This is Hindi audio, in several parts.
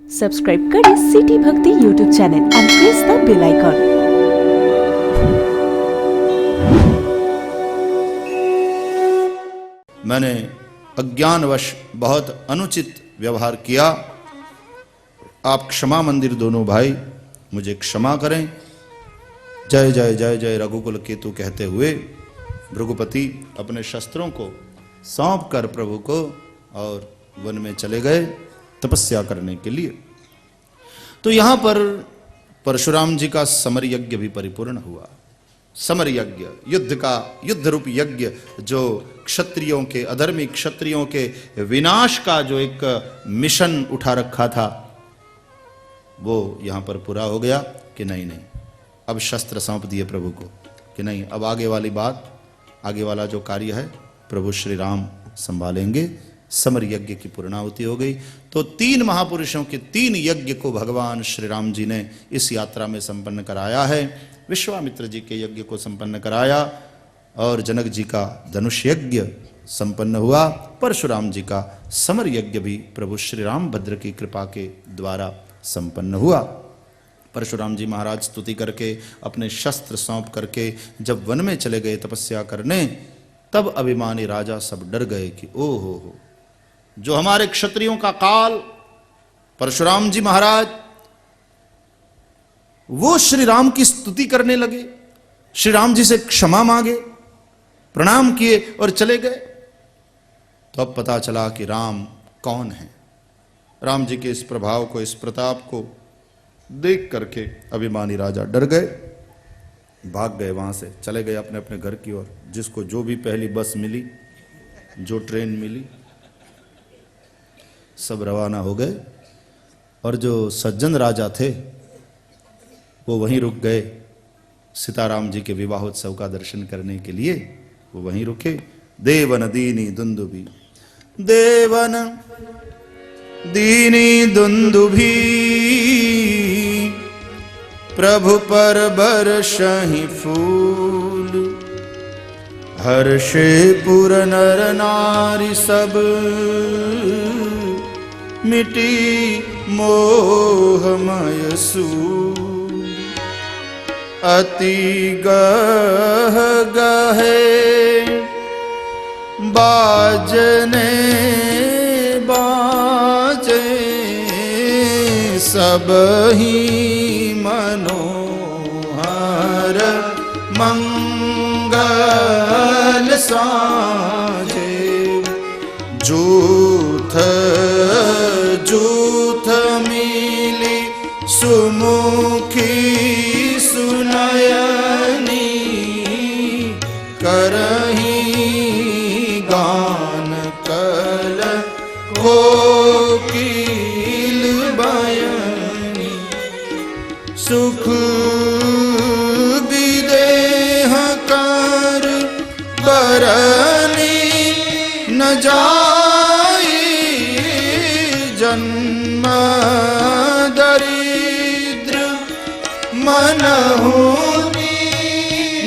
सब्सक्राइब करें city Bhakti YouTube channel and press the bell icon. मैंने अज्ञानवश बहुत अनुचित व्यवहार किया। आप क्षमा मंदिर दोनों भाई मुझे क्षमा करें। जय जय जय जय रघुकुल केतु कहते हुए भृगुपति अपने शस्त्रों को सौंप कर प्रभु को और वन में चले गए तपस्या करने के लिए। तो यहां पर परशुराम जी का समर यज्ञ भी परिपूर्ण हुआ। समर यज्ञ, युद्ध का, युद्ध रूप यज्ञ, जो क्षत्रियों के, अधर्मी क्षत्रियों के विनाश का जो एक मिशन उठा रखा था, वो यहां पर पूरा हो गया कि नहीं, अब शस्त्र सौंप दिए प्रभु को कि नहीं, अब आगे वाली बात, आगे वाला जो कार्य है प्रभु श्री राम संभालेंगे। समर यज्ञ की पूर्णाहुति हो गई। तो तीन महापुरुषों के तीन यज्ञ को भगवान श्री राम जी ने इस यात्रा में संपन्न कराया है। विश्वामित्र जी के यज्ञ को संपन्न कराया और जनक जी का धनुष यज्ञ संपन्न हुआ। परशुराम जी का समर यज्ञ भी प्रभु श्री रामभद्र की कृपा के द्वारा संपन्न हुआ। परशुराम जी महाराज स्तुति करके, अपने शस्त्र सौंप करके जब वन में चले गए तपस्या करने, तब अभिमानी राजा सब डर गए कि ओ हो, जो हमारे क्षत्रियों का काल परशुराम जी महाराज, वो श्री राम की स्तुति करने लगे, श्री राम जी से क्षमा मांगे, प्रणाम किए और चले गए। तो अब पता चला कि राम कौन है। राम जी के इस प्रभाव को, इस प्रताप को देख करके अभिमानी राजा डर गए, भाग गए, वहां से चले गए अपने अपने घर की ओर। जिसको जो भी पहली बस मिली, जो ट्रेन मिली, सब रवाना हो गए। और जो सज्जन राजा थे वो वहीं रुक गए सीताराम जी के विवाहोत्सव का दर्शन करने के लिए। वो वहीं रुके। देवन दीनी दुंदुभी, देवन दीनी दुंदुभी, प्रभु पर बरसहि फूल, हर्षे पुर नर नारी सब, मिटी मोहमय सूल। अति गह गहे बाजने बाजे, सब ही मनोहर मंगल साजे। जूथ जूथ मिली सुमुखी सुनयनी, करही गान कल कोकिल बयनी। सुख विदेह कर बरनी न जाई, जन्म दरिद्र मनहु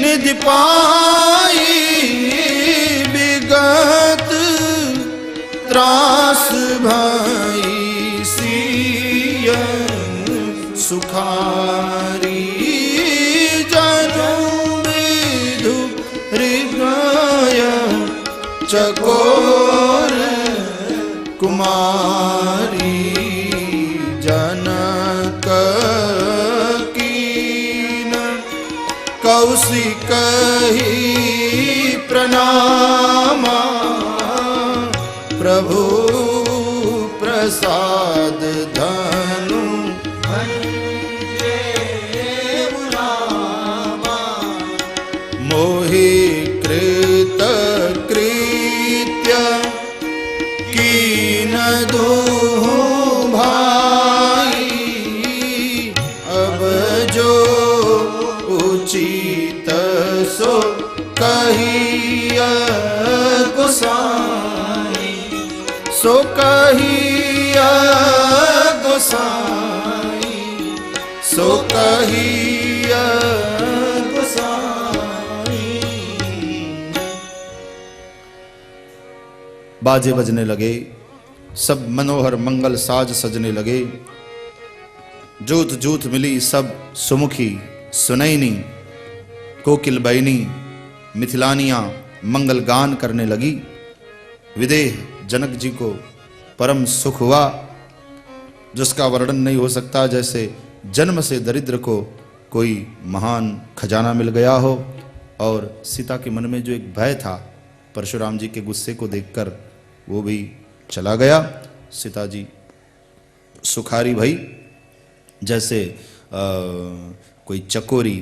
निधि पाई। विगत त्रास भई सिय सुखारी, जनु विधु हृदय चकोर कुमारी। जनक कीन कौशिक ही प्रणामा, प्रभु प्रसाद धनु मोहि कृत कृत्य कीन दूहु भाई। अब जो उचित सो कहिय गोसाई, सो कहिय गोसाई, सो कहिय गोसाई। बाजे बजने लगे, सब मनोहर मंगल साज सजने लगे। जूथ जूथ मिली सब सुमुखी सुनैनी, कोकिल बैनी मिथिलानियां मंगल गान करने लगी। विदेह जनक जी को परम सुख हुआ, जिसका वर्णन नहीं हो सकता। जैसे जन्म से दरिद्र को कोई महान खजाना मिल गया हो। और सीता के मन में जो एक भय था परशुराम जी के गुस्से को देखकर, वो भी चला गया। सीता जी सुखारी भई, जैसे कोई चकोरी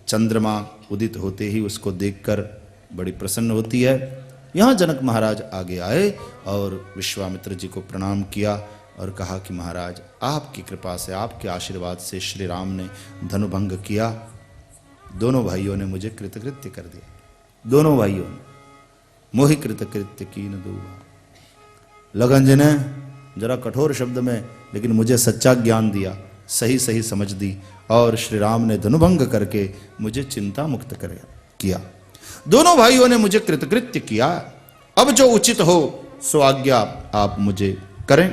चंद्रमा उदित होते ही उसको देखकर बड़ी प्रसन्न होती है। यहाँ जनक महाराज आगे आए और विश्वामित्र जी को प्रणाम किया और कहा कि महाराज, आपकी कृपा से, आपके आशीर्वाद से श्री राम ने धनुभंग किया। दोनों भाइयों ने मुझे कृतकृत्य कर दिया। दोनों भाइयों ने मोहि कृतकृत्य कीन दूबा। लगन जी ने जरा कठोर शब्द में, लेकिन मुझे सच्चा ज्ञान दिया, सही सही समझ दी, और श्री राम ने धनुभंग करके मुझे चिंता मुक्त कर किया। दोनों भाइयों ने मुझे कृतकृत्य किया। अब जो उचित हो सो आज्ञा आप मुझे करें।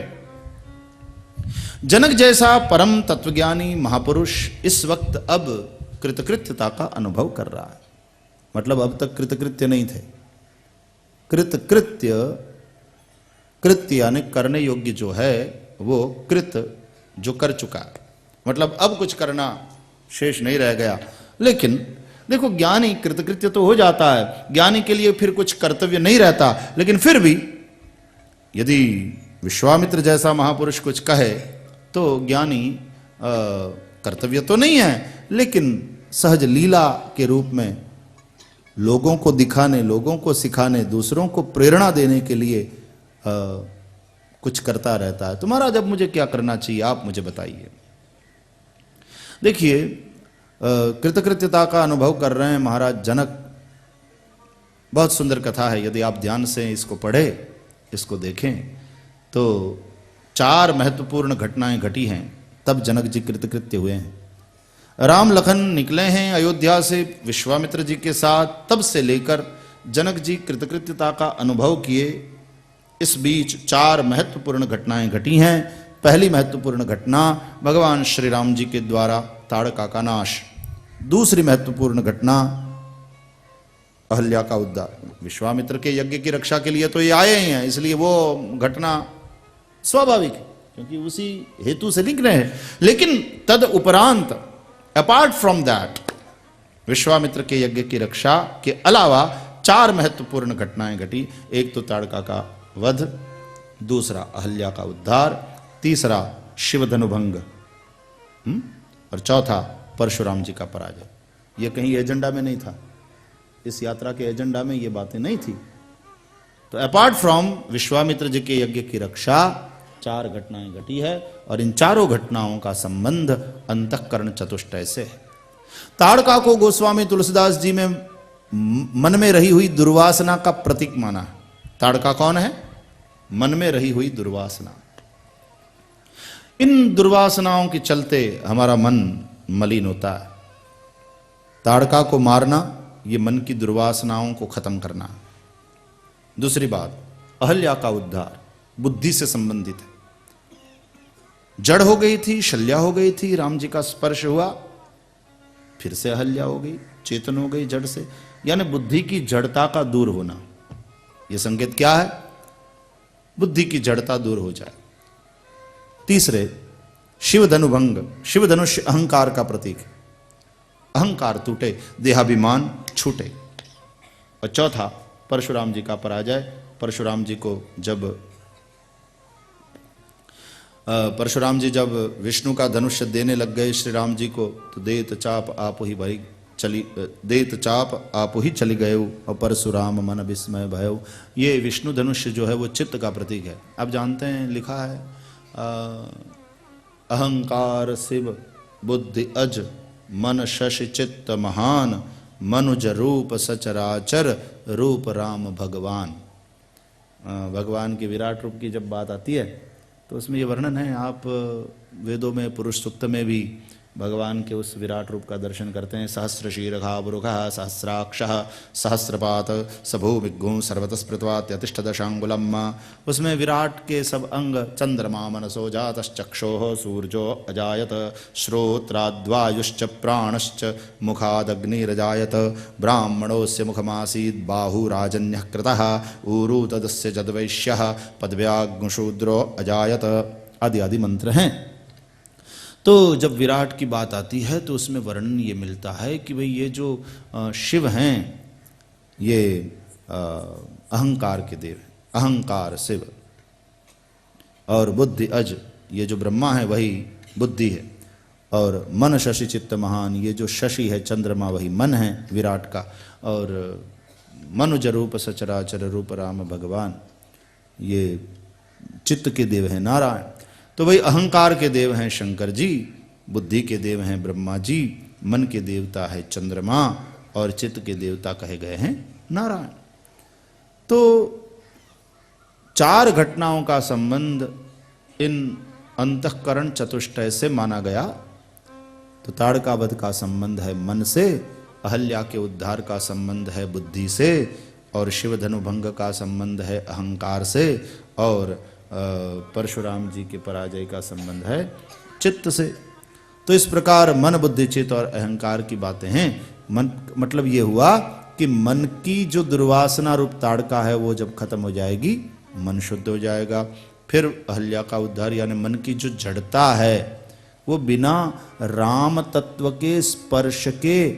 जनक जैसा परम तत्वज्ञानी महापुरुष इस वक्त अब कृतकृत्यता का अनुभव कर रहा है। मतलब अब तक कृतकृत्य नहीं थे। कृतकृत्य, कृत्य यानी करने योग्य जो है, वो कृत जो कर चुका है, मतलब अब कुछ करना शेष नहीं रह गया। लेकिन देखो, ज्ञानी कृतकृत्य तो हो जाता है, ज्ञानी के लिए फिर कुछ कर्तव्य नहीं रहता। लेकिन फिर भी यदि विश्वामित्र जैसा महापुरुष कुछ कहे तो ज्ञानी कर्तव्य तो नहीं है, लेकिन सहज लीला के रूप में लोगों को दिखाने, लोगों को सिखाने, दूसरों को प्रेरणा देने के लिए कुछ करता रहता है। तो महाराज अब मुझे क्या करना चाहिए, आप मुझे बताइए। देखिए, कृतकृत्यता का अनुभव कर रहे हैं महाराज जनक। बहुत सुंदर कथा है, यदि आप ध्यान से इसको पढ़े, इसको देखें तो 4 महत्वपूर्ण घटनाएं घटी हैं, तब जनक जी कृतकृत्य हुए हैं। राम लखन निकले हैं अयोध्या से विश्वामित्र जी के साथ, तब से लेकर जनक जी कृतकृत्यता का अनुभव किए। इस बीच 4 महत्वपूर्ण घटनाएं घटी हैं। पहली महत्वपूर्ण घटना भगवान श्री राम जी के द्वारा ताड़का का नाश। दूसरी महत्वपूर्ण घटना अहल्या का उद्धार। विश्वामित्र के यज्ञ की रक्षा के लिए तो ये आए ही हैं, इसलिए वो घटना स्वाभाविक है, क्योंकि उसी हेतु से लिख रहे हैं। लेकिन तद उपरांत, अपार्ट फ्रॉम दैट, विश्वामित्र के यज्ञ की रक्षा के अलावा 4 महत्वपूर्ण घटनाएं घटी। एक तो ताड़का का वध, दूसरा अहल्या का उद्धार, तीसरा शिवधनुभंग, और चौथा परशुराम जी का पराजय। ये कहीं एजेंडा में नहीं था, इस यात्रा के एजेंडा में ये बातें नहीं थी। तो अपार्ट फ्रॉम विश्वामित्र जी के यज्ञ की रक्षा 4 घटनाएं घटी है, और इन चारों घटनाओं का संबंध अंतःकरण चतुष्टय से है। ताड़का को गोस्वामी तुलसीदास जी में मन में रही हुई दुर्वासना का प्रतीक माना है। ताड़का कौन है? मन में रही हुई दुर्वासना। इन दुर्वासनाओं के चलते हमारा मन मलिन होता है। ताड़का को मारना, ये मन की दुर्वासनाओं को खत्म करना। दूसरी बात, अहल्या का उद्धार बुद्धि से संबंधित है। जड़ हो गई थी, शल्या हो गई थी, राम जी का स्पर्श हुआ, फिर से अहल्या हो गई, चेतन हो गई जड़ से, यानी बुद्धि की जड़ता का दूर होना। यह संकेत क्या है? बुद्धि की जड़ता दूर हो जाए। तीसरे, शिवधनुभंग। शिवधनुष अहंकार का प्रतीक है, अहंकार टूटे, देहाभिमान छूटे। और चौथा, परशुराम जी का पराजय। परशुराम जी को जब परशुराम जी जब विष्णु का धनुष देने लग गए श्री राम जी को, तो देत चाप आप ही भाई चली, देत चाप आप ही चली गए, और परशुराम मन विस्मय भयो। ये विष्णु धनुष जो है वो चित्त का प्रतीक है। आप जानते हैं, लिखा है अहंकार शिव बुद्धि अज मन शशि चित्त महान, मनुज रूप सचराचर रूप राम भगवान। भगवान के विराट रूप की जब बात आती है तो उसमें ये वर्णन है। आप वेदों में पुरुष सूक्त में भी भगवान के उस विराट रूप का दर्शन करते हैं। सहस्र शीर्घावरुघः सहस्राक्षः सहस्रपात सभूमिग्गुं सर्वतस्पृत्वात्यतिष्ठ दशांगुलम। उसमें विराट के सब अंग चंद्रमा मनसो जातश्चक्षोः सूर्यो अजायत श्रोत्राद्वायुश्च प्राणश्च मुखादग्निरजायत ब्राह्मणोस्य मुखमासीत् बाहुराजन्यः कृतः ऊरु तदस्य जद्वैश्यः पदव्याग्शूद्रो अजायत आदि आदि मंत्र हैं। तो जब विराट की बात आती है तो उसमें वर्णन ये मिलता है कि भाई ये जो शिव हैं ये अहंकार के देव हैं, अहंकार शिव, और बुद्धि अज ये जो ब्रह्मा है वही बुद्धि है, और मन शशि चित्त महान ये जो शशि है चंद्रमा वही मन है विराट का, और मनुज रूप सचराचर रूप राम भगवान ये चित्त के देव हैं नारायण। तो भाई अहंकार के देव हैं शंकर जी, बुद्धि के देव हैं ब्रह्मा जी, मन के देवता है चंद्रमा, और चित्त के देवता कहे गए हैं नारायण। तो चार घटनाओं का संबंध इन अंतःकरण चतुष्टय से माना गया। तो ताड़कावध का संबंध है मन से, अहल्या के उद्धार का संबंध है बुद्धि से, और शिवधनु भंग का संबंध है अहंकार से, और परशुराम जी के पराजय का संबंध है चित्त से। तो इस प्रकार मन बुद्धि चित्त और अहंकार की बातें हैं। मन मतलब ये हुआ कि मन की जो दुर्वासना रूप ताड़का है वो जब खत्म हो जाएगी मन शुद्ध हो जाएगा। फिर अहल्या का उद्धार यानी मन की जो जड़ता है वो बिना राम तत्व के स्पर्श के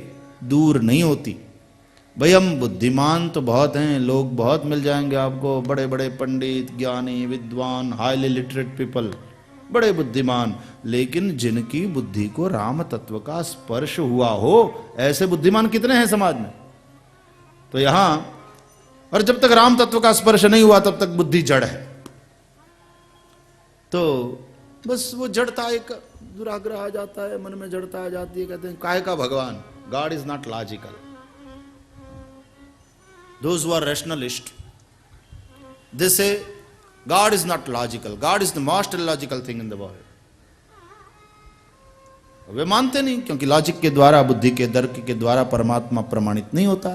दूर नहीं होती। भाई हम बुद्धिमान तो बहुत हैं, लोग बहुत मिल जाएंगे आपको, बड़े बड़े पंडित ज्ञानी विद्वान हाईली लिटरेट पीपल, बड़े बुद्धिमान, लेकिन जिनकी बुद्धि को राम तत्व का स्पर्श हुआ हो ऐसे बुद्धिमान कितने हैं समाज में। तो यहां और जब तक राम तत्व का स्पर्श नहीं हुआ तब तक बुद्धि जड़ है। तो बस वो जड़ता एक दुराग्रह आ जाता है, मन में जड़ता आ जाती है, कहते हैं काहे का भगवान, God is not logical. Those who are rationalist, they say God is not logical. God is the most illogical thing in the world. वे मानते नहीं, क्योंकि लॉजिक के द्वारा, बुद्धि के तर्क के द्वारा परमात्मा प्रमाणित नहीं होता।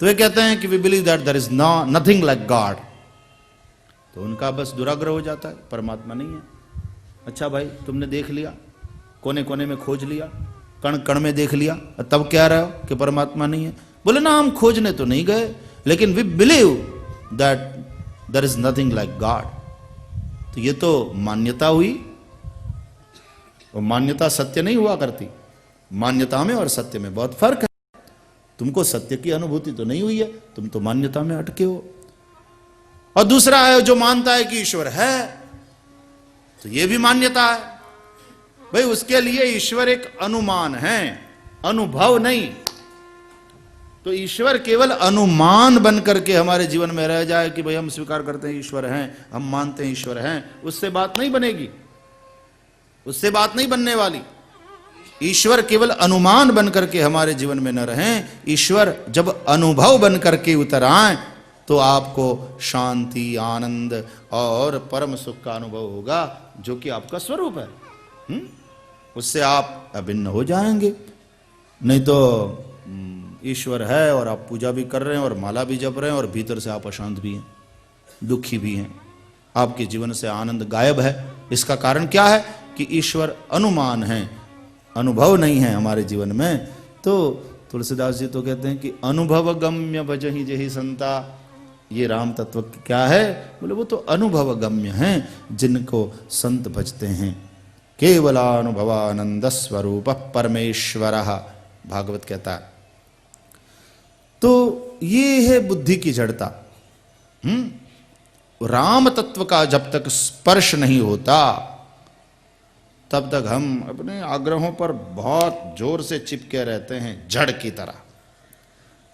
तो वे कहते हैं कि we believe that there is nothing like God. तो उनका बस दुराग्रह हो जाता है, परमात्मा नहीं है। अच्छा भाई तुमने देख लिया, कोने कोने में खोज लिया, कण कण में देख लिया, तब कह रहे हो कि परमात्मा नहीं है। बोले ना हम खोजने तो नहीं गए, लेकिन we believe that there is nothing like God. तो ये तो मान्यता हुई, और मान्यता सत्य नहीं हुआ करती। मान्यता में और सत्य में बहुत फर्क है। तुमको सत्य की अनुभूति तो नहीं हुई है, तुम तो मान्यता में अटके हो। और दूसरा है जो मानता है कि ईश्वर है, तो ये भी मान्यता है। भाई उसके लिए ईश्वर एक अनुमान है, अनुभव नहीं। तो ईश्वर केवल अनुमान बन करके हमारे जीवन में रह जाए कि भाई हम स्वीकार करते हैं ईश्वर हैं, हम मानते हैं ईश्वर हैं, उससे बात नहीं बनेगी, उससे बात नहीं बनने वाली। ईश्वर केवल अनुमान बन करके हमारे जीवन में न रहें, ईश्वर जब अनुभव बन करके उतर आए तो आपको शांति, आनंद और परम सुख का अनुभव होगा, जो कि आपका स्वरूप है। उससे आप अभिन्न हो जाएंगे। नहीं तो ईश्वर है और आप पूजा भी कर रहे हैं और माला भी जप रहे हैं और भीतर से आप अशांत भी हैं, दुखी भी हैं, आपके जीवन से आनंद गायब है। इसका कारण क्या है कि ईश्वर अनुमान है, अनुभव नहीं है हमारे जीवन में। तो तुलसीदास जी तो कहते हैं कि अनुभव गम्य भजहि जेहि संता। ये राम तत्व क्या है? बोले वो तो अनुभव गम्य हैं, जिनको संत भजते हैं। केवलानुभवानंद स्वरूप परमेश्वर, भागवत कहता है। तो ये है बुद्धि की जड़ता। राम तत्व का जब तक स्पर्श नहीं होता तब तक हम अपने आग्रहों पर बहुत जोर से चिपके रहते हैं, जड़ की तरह।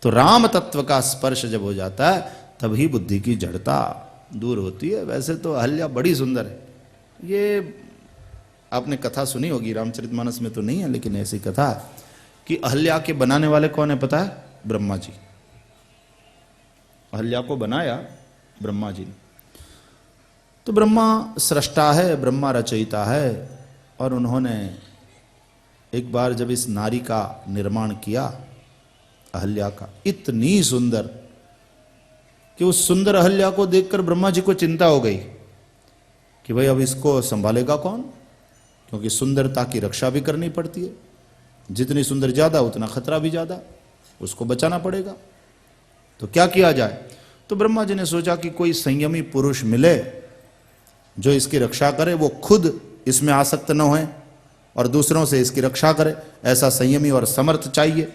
तो राम तत्व का स्पर्श जब हो जाता है तभी बुद्धि की जड़ता दूर होती है। वैसे तो अहल्या बड़ी सुंदर है, ये आपने कथा सुनी होगी, रामचरितमानस में तो नहीं है लेकिन ऐसी कथा है कि अहल्या के बनाने वाले कौन है पता है? ब्रह्मा जी। अहल्या को बनाया ब्रह्मा जी ने। तो ब्रह्मा सृष्टा है, ब्रह्मा रचयिता है, और उन्होंने एक बार जब इस नारी का निर्माण किया, अहल्या का, इतनी सुंदर कि उस सुंदर अहल्या को देखकर ब्रह्मा जी को चिंता हो गई कि भाई अब इसको संभालेगा कौन, क्योंकि सुंदरता की रक्षा भी करनी पड़ती है, जितनी सुंदर ज्यादा उतना खतरा भी ज्यादा, उसको बचाना पड़ेगा। तो क्या किया जाए? तो ब्रह्मा जी ने सोचा कि कोई संयमी पुरुष मिले जो इसकी रक्षा करे, वो खुद इसमें आसक्त न होए और दूसरों से इसकी रक्षा करे, ऐसा संयमी और समर्थ चाहिए।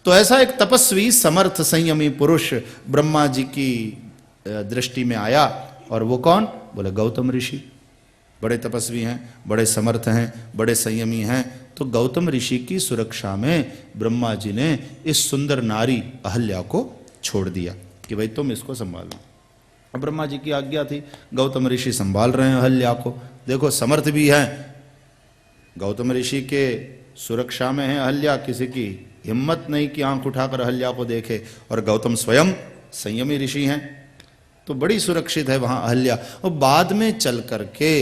तो ऐसा एक तपस्वी समर्थ संयमी पुरुष ब्रह्मा जी की दृष्टि में आया। और वो कौन? बोले गौतम ऋषि। बड़े तपस्वी हैं, बड़े समर्थ हैं, बड़े संयमी हैं। तो गौतम ऋषि की सुरक्षा में ब्रह्मा जी ने इस सुंदर नारी अहल्या को छोड़ दिया कि भाई तुम इसको संभालो। अब ब्रह्मा जी की आज्ञा थी, गौतम ऋषि संभाल रहे हैं अहल्या को। देखो समर्थ भी हैं, गौतम ऋषि के सुरक्षा में है अहल्या, किसी की हिम्मत नहीं कि आंख उठाकर अहल्या को देखे, और गौतम स्वयं संयमी ऋषि हैं, तो बड़ी सुरक्षित है वहां अहल्या। और बाद में चल करके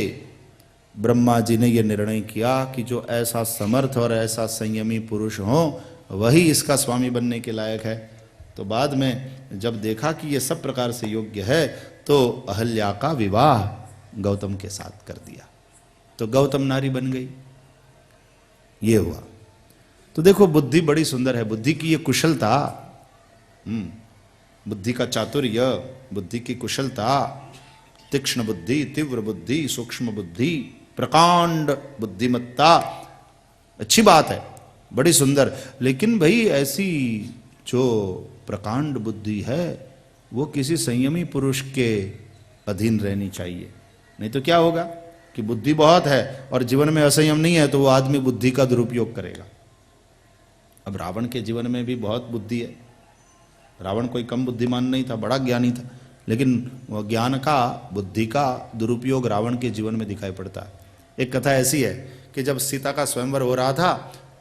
ब्रह्मा जी ने यह निर्णय किया कि जो ऐसा समर्थ और ऐसा संयमी पुरुष हो वही इसका स्वामी बनने के लायक है। तो बाद में जब देखा कि यह सब प्रकार से योग्य है, तो अहल्या का विवाह गौतम के साथ कर दिया, तो गौतम नारी बन गई। ये हुआ। तो देखो बुद्धि बड़ी सुंदर है, बुद्धि की ये कुशलता, बुद्धि का चातुर्य, बुद्धि की कुशलता, तीक्ष्ण बुद्धि, तीव्र बुद्धि, सूक्ष्म बुद्धि, प्रकांड बुद्धिमत्ता, अच्छी बात है, बड़ी सुंदर। लेकिन भाई ऐसी जो प्रकांड बुद्धि है वो किसी संयमी पुरुष के अधीन रहनी चाहिए, नहीं तो क्या होगा कि बुद्धि बहुत है और जीवन में असंयम नहीं है, तो वो आदमी बुद्धि का दुरुपयोग करेगा। अब रावण के जीवन में भी बहुत बुद्धि है, रावण कोई कम बुद्धिमान नहीं था, बड़ा ज्ञानी था, लेकिन वह ज्ञान का, बुद्धि का दुरुपयोग रावण के जीवन में दिखाई पड़ता है। एक कथा ऐसी है कि जब सीता का स्वयंवर हो रहा था,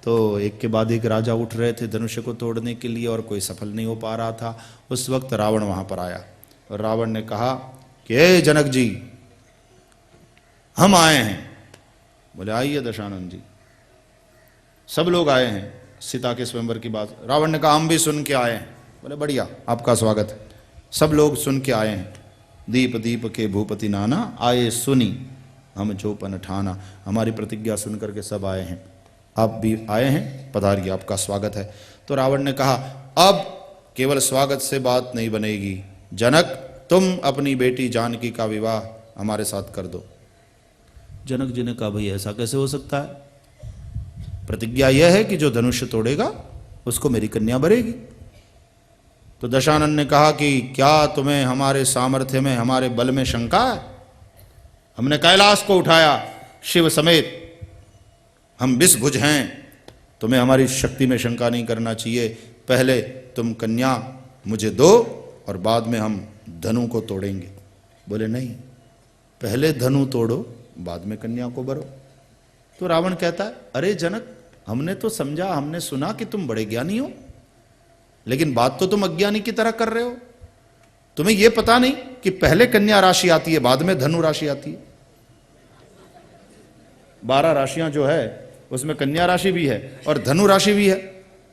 तो एक के बाद एक राजा उठ रहे थे धनुष्य को तोड़ने के लिए, और कोई सफल नहीं हो पा रहा था। उस वक्त रावण वहां पर आया और रावण ने कहा कि हे जनक जी, हम आए हैं। बोले आइए दशानंद जी। सब लोग आए हैं सीता के स्वयंवर की बात। रावण ने कहा हम भी सुन के आए हैं। बोले बढ़िया, आपका स्वागत है। सब लोग सुन के आए हैं। दीप दीप के भूपति नाना, आए सुनी हम जोपन ठाना। हमारी प्रतिज्ञा सुन करके सब आए हैं, आप भी आए हैं, पधारिए, आपका स्वागत है। तो रावण ने कहा अब केवल स्वागत से बात नहीं बनेगी, जनक तुम अपनी बेटी जानकी का विवाह हमारे साथ कर दो। जनक जी ने कहा भाई ऐसा कैसे हो सकता है, प्रतिज्ञा यह है कि जो धनुष्य तोड़ेगा उसको मेरी कन्या भरेगी। तो दशानन ने कहा कि क्या तुम्हें हमारे सामर्थ्य में, हमारे बल में शंका है? हमने कैलाश को उठाया शिव समेत, हम विषभुज हैं, तुम्हें हमारी शक्ति में शंका नहीं करना चाहिए। पहले तुम कन्या मुझे दो और बाद में हम धनु को तोड़ेंगे। बोले नहीं, पहले धनु तोड़ो बाद में कन्या को भरो। तो रावण कहता है अरे जनक, हमने तो समझा, हमने सुना कि तुम बड़े ज्ञानी हो, लेकिन बात तो तुम अज्ञानी की तरह कर रहे हो। तुम्हें यह पता नहीं कि पहले कन्या राशि आती है बाद में धनु राशि आती है। 12 राशियां जो है उसमें कन्या राशि भी है और धनु राशि भी है।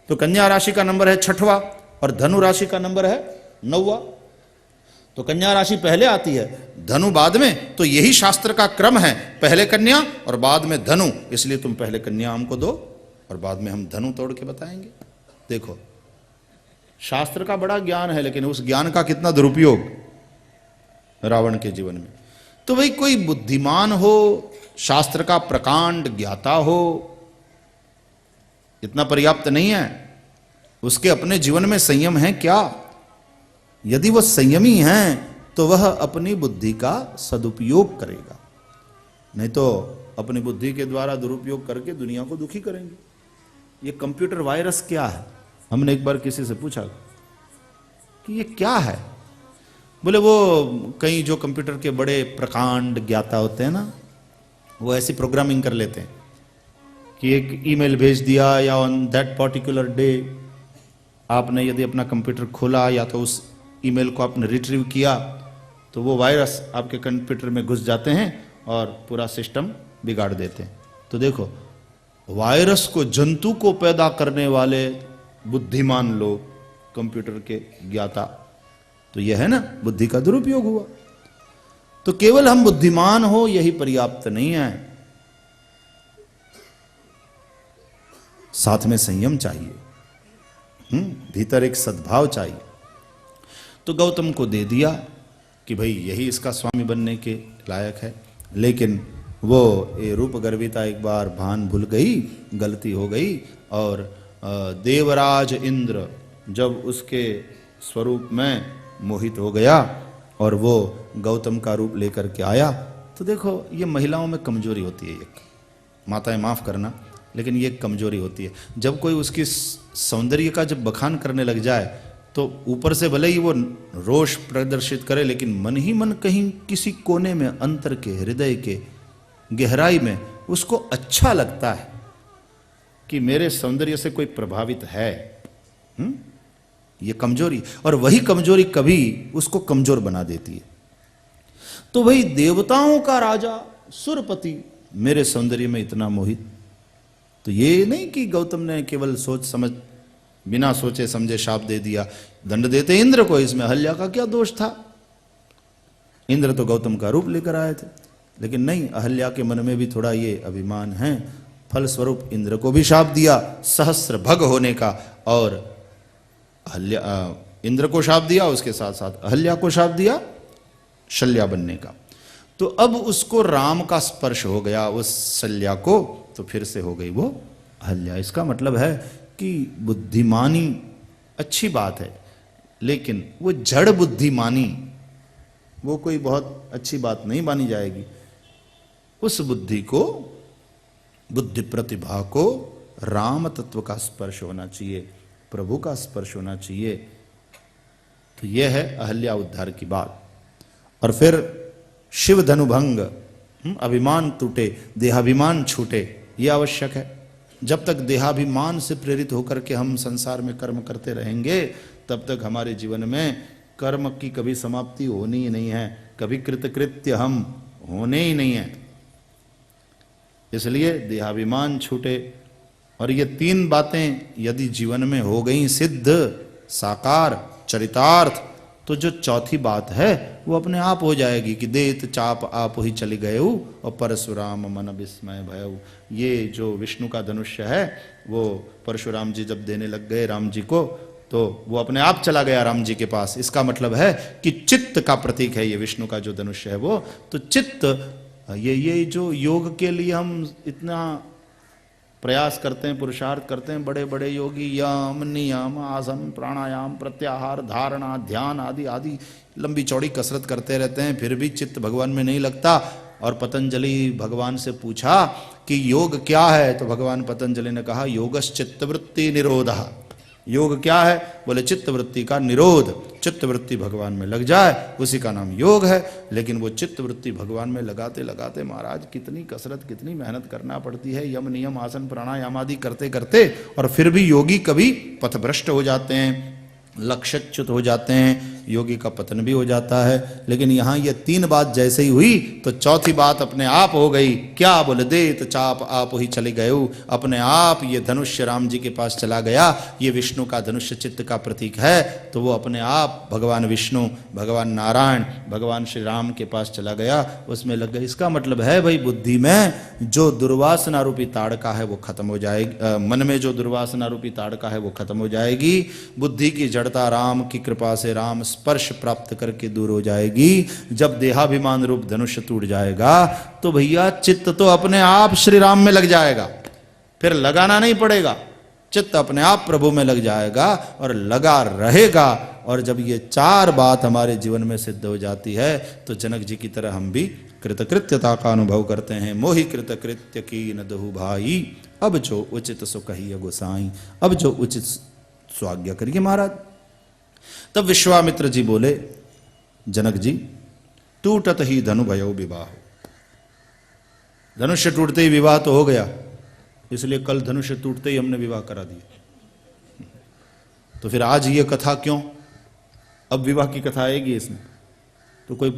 तो कन्या राशि का नंबर है 6वां और धनु राशि का नंबर है 9वां। तो कन्या राशि पहले आती है, धनु बाद में। तो यही शास्त्र का क्रम है, पहले कन्या और बाद में धनु। इसलिए तुम पहले कन्या हमको दो और बाद में हम धनु तोड़ के बताएंगे। देखो शास्त्र का बड़ा ज्ञान है, लेकिन उस ज्ञान का कितना दुरुपयोग रावण के जीवन में। तो भाई कोई बुद्धिमान हो, शास्त्र का प्रकांड ज्ञाता हो, इतना पर्याप्त नहीं है। उसके अपने जीवन में संयम है क्या? यदि वह संयमी है तो वह अपनी बुद्धि का सदुपयोग करेगा, नहीं तो अपनी बुद्धि के द्वारा दुरुपयोग करके दुनिया को दुखी करेंगे। ये कंप्यूटर वायरस क्या है? हमने एक बार किसी से पूछा कि ये क्या है। बोले वो कई जो कंप्यूटर के बड़े प्रकांड ज्ञाता होते हैं ना, वो ऐसी प्रोग्रामिंग कर लेते हैं कि एक ईमेल भेज दिया या ऑन दैट पर्टिकुलर डे आपने यदि अपना कंप्यूटर खोला या तो उस ईमेल को आपने रिट्रीव किया, तो वो वायरस आपके कंप्यूटर में घुस जाते हैं और पूरा सिस्टम बिगाड़ देते हैं। तो देखो वायरस को, जंतु को पैदा करने वाले बुद्धिमान लोग, कंप्यूटर के ज्ञाता, तो यह है ना, बुद्धि का दुरुपयोग हुआ। तो केवल हम बुद्धिमान हो यही पर्याप्त नहीं है, साथ में संयम चाहिए, भीतर एक सद्भाव चाहिए। तो गौतम को दे दिया कि भाई यही इसका स्वामी बनने के लायक है, लेकिन वो ये रूप गर्विता एक बार भान भूल गई, गलती हो गई, और देवराज इंद्र जब उसके स्वरूप में मोहित हो गया और वो गौतम का रूप लेकर के आया, तो देखो ये महिलाओं में कमजोरी होती है, एक माताएं माफ करना, लेकिन ये कमजोरी होती है। जब कोई उसकी सौंदर्य का जब बखान करने लग जाए तो ऊपर से भले ही वो रोष प्रदर्शित करे, लेकिन मन ही मन कहीं किसी कोने में, अंतर के, हृदय के गहराई में उसको अच्छा लगता है कि मेरे सौंदर्य से कोई प्रभावित है। ये कमजोरी, और वही कमजोरी कभी उसको कमजोर बना देती है। तो वही देवताओं का राजा सुरपति मेरे सौंदर्य में इतना मोहित, तो ये नहीं कि गौतम ने केवल सोच समझ, बिना सोचे समझे शाप दे दिया। दंड देते इंद्र को, इसमें अहल्या का क्या दोष था? इंद्र तो गौतम का रूप लेकर आए थे, लेकिन नहीं, अहल्या के मन में भी थोड़ा ये अभिमान है, फलस्वरूप इंद्र को भी शाप दिया सहस्र भग होने का, और अहल्या, इंद्र को शाप दिया, उसके साथ साथ अहल्या को शाप दिया शल्या बनने का। तो अब उसको राम का स्पर्श हो गया उस शल्या को, तो फिर से हो गई वो अहल्या। इसका मतलब है कि बुद्धिमानी अच्छी बात है, लेकिन वो जड़ बुद्धिमानी वो कोई बहुत अच्छी बात नहीं मानी जाएगी। उस बुद्धि को, बुद्धि प्रतिभा को राम तत्व का स्पर्श होना चाहिए, प्रभु का स्पर्श होना चाहिए। तो यह है अहल्या उद्धार की बात। और फिर शिव धनुभंग, अभिमान टूटे, देहाभिमान छूटे, यह आवश्यक है। जब तक देहाभिमान से प्रेरित होकर के हम संसार में कर्म करते रहेंगे, तब तक हमारे जीवन में कर्म की कभी समाप्ति होनी ही नहीं है, कभी कृतकृत्य हम होने ही नहीं है। इसलिए देहाभिमान छूटे, और ये तीन बातें यदि जीवन में हो गई सिद्ध, साकार, चरितार्थ, तो जो चौथी बात है वो अपने आप हो जाएगी कि देत चाप आप ही चली गए और परशुराम मन विस्मय भयऊ। ये जो विष्णु का धनुष्य है वो परशुराम जी जब देने लग गए राम जी को, तो वो अपने आप चला गया राम जी के पास। इसका मतलब है कि चित्त का प्रतीक है ये विष्णु का जो धनुष्य है वो। तो चित्त, ये जो योग के लिए हम इतना प्रयास करते हैं, पुरुषार्थ करते हैं, बड़े बड़े योगी यम नियम आसन प्राणायाम प्रत्याहार धारणा ध्यान आदि आदि लंबी चौड़ी कसरत करते रहते हैं, फिर भी चित्त भगवान में नहीं लगता। और पतंजलि भगवान से पूछा कि योग क्या है, तो भगवान पतंजलि ने कहा योगश्चित्तवृत्ति निरोधः। योग क्या है? बोले चित्तवृत्ति का निरोध। चित्तवृत्ति भगवान में लग जाए उसी का नाम योग है। लेकिन वो चित्तवृत्ति भगवान में लगाते लगाते महाराज कितनी कसरत, कितनी मेहनत करना पड़ती है, यम नियम आसन प्राणायाम आदि करते करते, और फिर भी योगी कभी पथभ्रष्ट हो जाते हैं, लक्ष्यच्युत हो जाते हैं, योगी का पतन भी हो जाता है। लेकिन यहाँ ये तीन बात जैसे ही हुई तो चौथी बात अपने आप हो गई। क्या? बोले देत चाप आप ही चले गए, अपने आप ये धनुष्य राम जी के पास चला गया। ये विष्णु का धनुष्य चित्त का प्रतीक है, तो वो अपने आप भगवान विष्णु, भगवान नारायण, भगवान श्री राम के पास चला गया, उसमें लग गया। इसका मतलब है भाई बुद्धि में जो दुर्वासना रूपी ताड़का है वो खत्म हो जाएगी, मन में जो दुर्वासना रूपी ताड़का है वो खत्म हो जाएगी। बुद्धि की जड़ता राम की कृपा से, राम स्पर्श प्राप्त करके दूर हो जाएगी। जब देहाभिमान रूप धनुष टूट जाएगा तो भैया चित्त तो अपने आप श्री राम में लग जाएगा, फिर लगाना नहीं पड़ेगा, चित्त अपने आप प्रभु में लग जाएगा और लगा रहेगा। और जब ये चार बात हमारे जीवन में सिद्ध हो जाती है तो जनक जी की तरह हम भी कृतकृत्यता का अनुभव करते हैं। मोहि कृतकृत्य की न दहु भाई, अब जो उचित सो कहिए गोसाई। अब जो उचित सो आज्ञा करिए महाराज। तब विश्वामित्र जी बोले, जनक जी टूटत ही धनु भयो विवाह। धनुष्य टूटते ही विवाह तो हो गया, इसलिए कल धनुष्य टूटते ही हमने विवाह करा दिया। तो फिर आज ये कथा क्यों? अब विवाह की कथा आएगी इसमें। तो कोई